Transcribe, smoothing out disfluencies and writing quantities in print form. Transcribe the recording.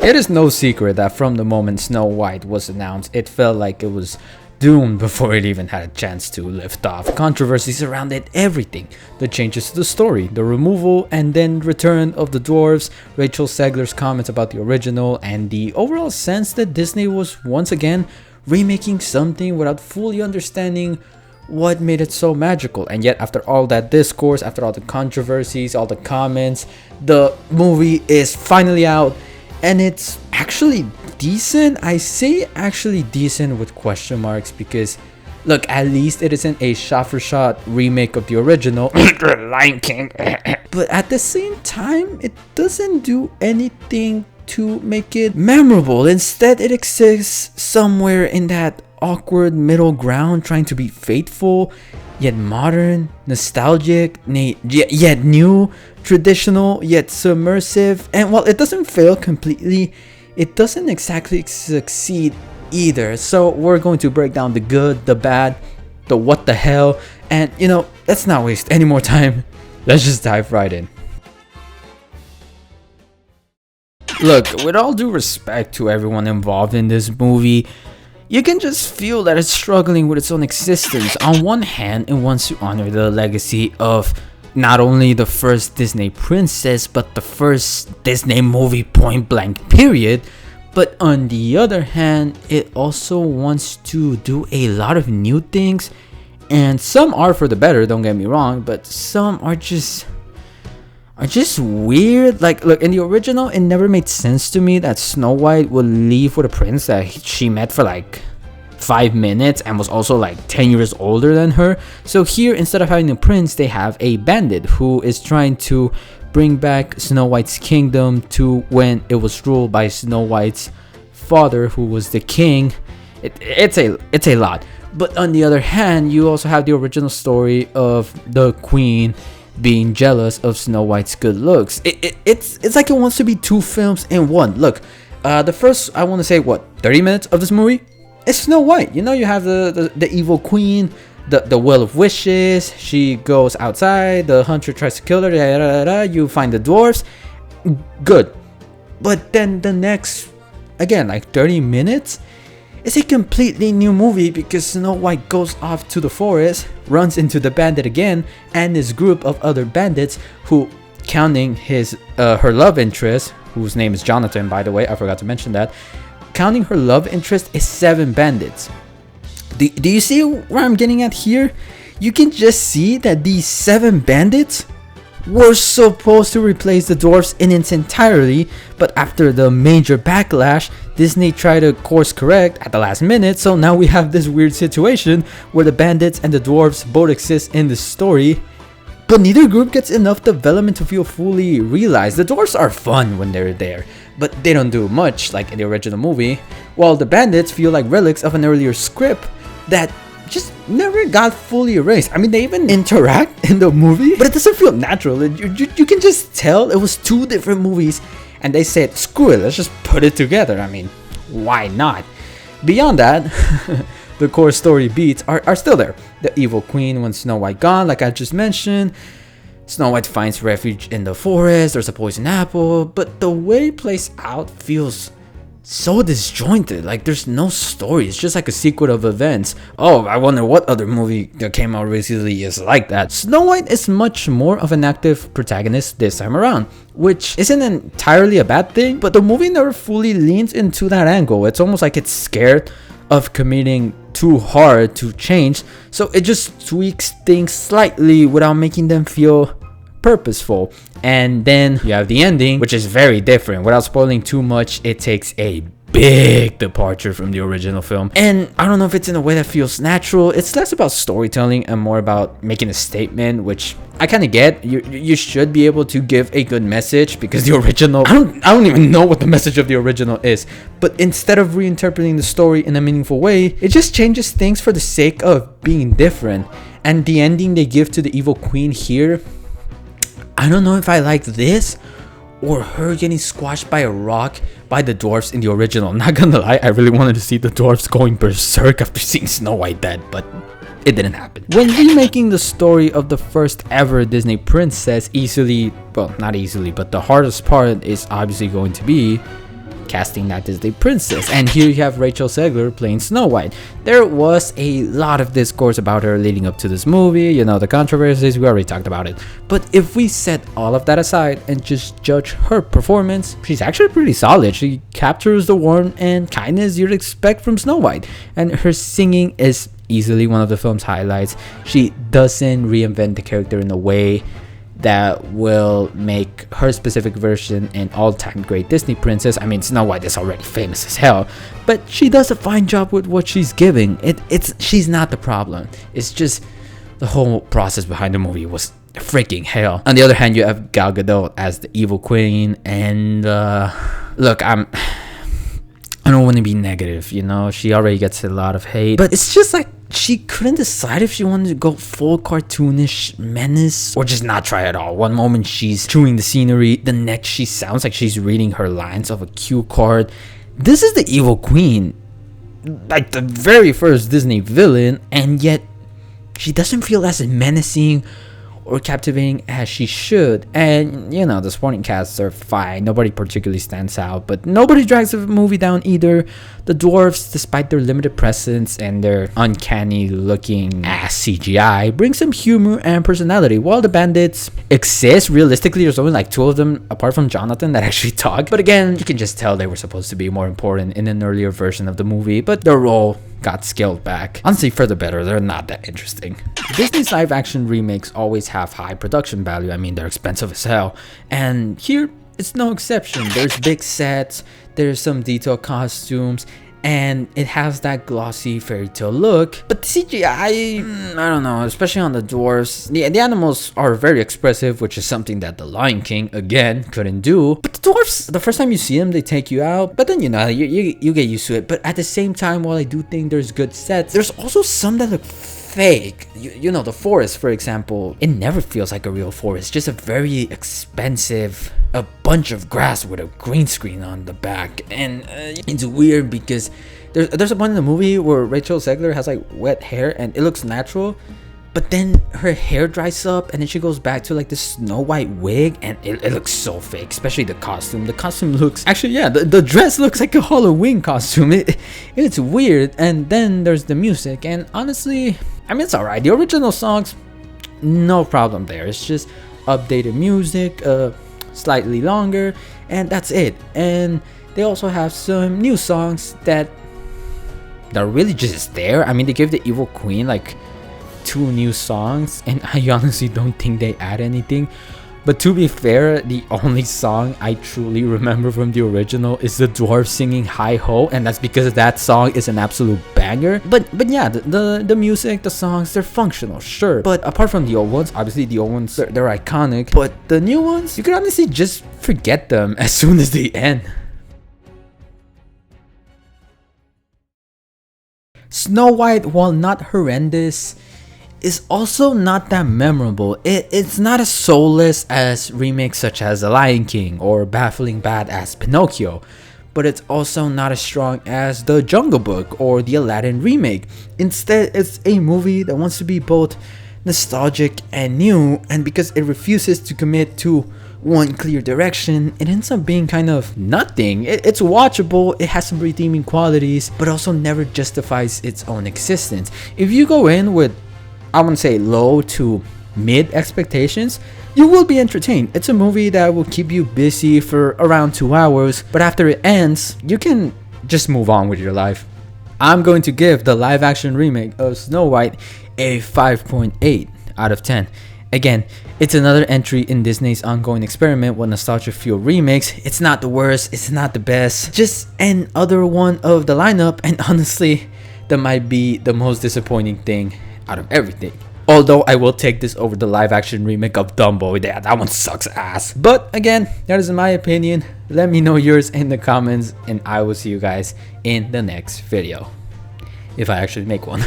It is no secret that from the moment Snow White was announced, it felt like it was doomed before it even had a chance to lift off. Controversy surrounded everything: the changes to the story, the removal and then return of the dwarves, Rachel Segler's comments about the original, and the overall sense that Disney was once again remaking something without fully understanding what made it so magical. And yet, after all that discourse, after all the controversies, all the comments, the movie is finally out, and it's actually decent. I say actually decent with question marks, because look, at least it isn't a shot-for-shot remake of the original Lion King. But at the same time, it doesn't do anything to make it memorable. Instead, it exists somewhere in that awkward middle ground, trying to be faithful yet modern, nostalgic yet new, traditional yet submersive. And while it doesn't fail completely, it doesn't exactly succeed either. So we're going to break down the good, the bad, the what the hell, and let's not waste any more time. Let's just dive right in. Look, with all due respect to everyone involved in this movie, you can just feel that it's struggling with its own existence. On one hand, it wants to honor the legacy of not only the first Disney princess, but the first Disney movie point blank period. But on the other hand, it also wants to do a lot of new things. And some are for the better, don't get me wrong, but some are just weird. Like, look, in the original, it never made sense to me that Snow White would leave with a prince that she met for like 5 minutes and was also like 10 years older than her. So here, instead of having a prince, they have a bandit who is trying to bring back Snow White's kingdom to when it was ruled by Snow White's father, who was the king. It's a lot. But on the other hand, you also have the original story of the queen being jealous of Snow White's good looks. It's like it wants to be two films in one. Look, the first, I want to say, 30 minutes of this movie is Snow White. You have the evil queen, the well of wishes. She goes outside, the hunter tries to kill her, you find the dwarves. Good. But then the next, again, like 30 minutes, it's a completely new movie, because Snow White goes off to the forest, runs into the bandit again, and this group of other bandits who, counting her love interest, whose name is Jonathan, by the way, I forgot to mention that, counting her love interest is 7 bandits. Do you see where I'm getting at here? You can just see that these 7 bandits were supposed to replace the dwarves in its entirety, but after the major backlash, Disney tried to course correct at the last minute, so now we have this weird situation where the bandits and the dwarves both exist in the story, but neither group gets enough development to feel fully realized. The dwarves are fun when they're there, but they don't do much like in the original movie, while the bandits feel like relics of an earlier script that just never got fully erased. I mean, they even interact in the movie, but it doesn't feel natural. You can just tell it was 2 different movies, and they said, screw it, let's just put it together. I mean, why not? Beyond that, the core story beats are still there. The evil queen wants Snow White gone, like I just mentioned. Snow White finds refuge in the forest, there's a poison apple, but the way it plays out feels so disjointed. Like, there's no story. It's just like a sequence of events. Oh, I wonder what other movie that came out recently is like that. Snow White is much more of an active protagonist this time around, which isn't entirely a bad thing, but the movie never fully leans into that angle. It's almost like it's scared of committing too hard to change, so it just tweaks things slightly without making them feel purposeful. And then you have the ending, which is very different. Without spoiling too much, it takes a big departure from the original film, and I don't know if it's in a way that feels natural. It's less about storytelling and more about making a statement, which I kind of get. You should be able to give a good message, because the original, I don't even know what the message of the original is, but instead of reinterpreting the story in a meaningful way, it just changes things for the sake of being different. And the ending they give to the evil queen here, I don't know if I like this or her getting squashed by a rock by the dwarfs in the original. I'm not gonna lie, I really wanted to see the dwarfs going berserk after seeing Snow White dead, but it didn't happen. When remaking the story of the first ever Disney princess, well, not easily, but the hardest part is obviously going to be casting that Disney princess. And here you have Rachel Zegler playing Snow White. There was a lot of discourse about her leading up to this movie, you know, the controversies, we already talked about it. But if we set all of that aside and just judge her performance, she's actually pretty solid. She captures the warmth and kindness you'd expect from Snow White, and her singing is easily one of the film's highlights. She doesn't reinvent the character in a way that will make her specific version an all-time great Disney princess. I mean, Snow White is already famous as hell, but she does a fine job with what she's giving. She's not the problem. It's just the whole process behind the movie was freaking hell. On the other hand, you have Gal Gadot as the evil queen, and look, I don't want to be negative, you know, she already gets a lot of hate, but it's just like she couldn't decide if she wanted to go full cartoonish menace or just not try at all. One moment she's chewing the scenery, the next she sounds like she's reading her lines of a cue card. This is the evil queen, like the very first Disney villain, and yet she doesn't feel as menacing or captivating as she should. And you know, the supporting casts are fine, nobody particularly stands out, but nobody drags the movie down either. The dwarves, despite their limited presence and their uncanny looking ass CGI, bring some humor and personality, while the bandits exist. Realistically, there's only like 2 of them apart from Jonathan that actually talk, but again, you can just tell they were supposed to be more important in an earlier version of the movie, but their role got scaled back. Honestly, for the better, they're not that interesting. Disney's live action remakes always have high production value. I mean, they're expensive as hell, and here it's no exception. There's big sets, there's some detailed costumes, and it has that glossy fairy tale look. But the CGI, I don't know, especially on the dwarves. The animals are very expressive, which is something that The Lion King, again, couldn't do. But the dwarves, the first time you see them, they take you out. But then, you know, you get used to it. But at the same time, while I do think there's good sets, there's also some that look fake. You know, the forest, for example, it never feels like a real forest, just a very expensive a bunch of grass with a green screen on the back. And it's weird because there's a point in the movie where Rachel Zegler has like wet hair and it looks natural, but then her hair dries up and then she goes back to like this Snow White wig, and it looks so fake. Especially the costume looks, actually, yeah, the dress looks like a Halloween costume. It's weird. And then there's the music, and honestly, I mean, it's alright. The original songs, no problem there. It's just updated music, slightly longer, and that's it. And they also have some new songs that are really just there. I mean, they gave the evil queen like 2 new songs, and I honestly don't think they add anything. But to be fair, the only song I truly remember from the original is the dwarf singing Hi Ho, and that's because that song is an absolute banger. But yeah, the music, the songs, they're functional, sure. But apart from the old ones, obviously the old ones, they're iconic. But the new ones, you can honestly just forget them as soon as they end. Snow White, while not horrendous, is also not that memorable. It's not as soulless as remakes such as The Lion King or baffling bad as Pinocchio, but it's also not as strong as The Jungle Book or the Aladdin remake. Instead, it's a movie that wants to be both nostalgic and new, and because it refuses to commit to one clear direction, it ends up being kind of nothing. It's watchable, it has some redeeming qualities, but also never justifies its own existence. If you go in with, I wouldn't say low to mid expectations, you will be entertained. It's a movie that will keep you busy for around 2 hours, but after it ends, you can just move on with your life. I'm going to give the live action remake of Snow White a 5.8 out of 10. Again, it's another entry in Disney's ongoing experiment with nostalgia-fueled remakes. It's not the worst, it's not the best, just another one of the lineup, and honestly, that might be the most disappointing thing out of everything. Although I will take this over the live action remake of Dumbo. Yeah, that one sucks ass. But again, that is my opinion. Let me know yours in the comments, and I will see you guys in the next video, if I actually make one.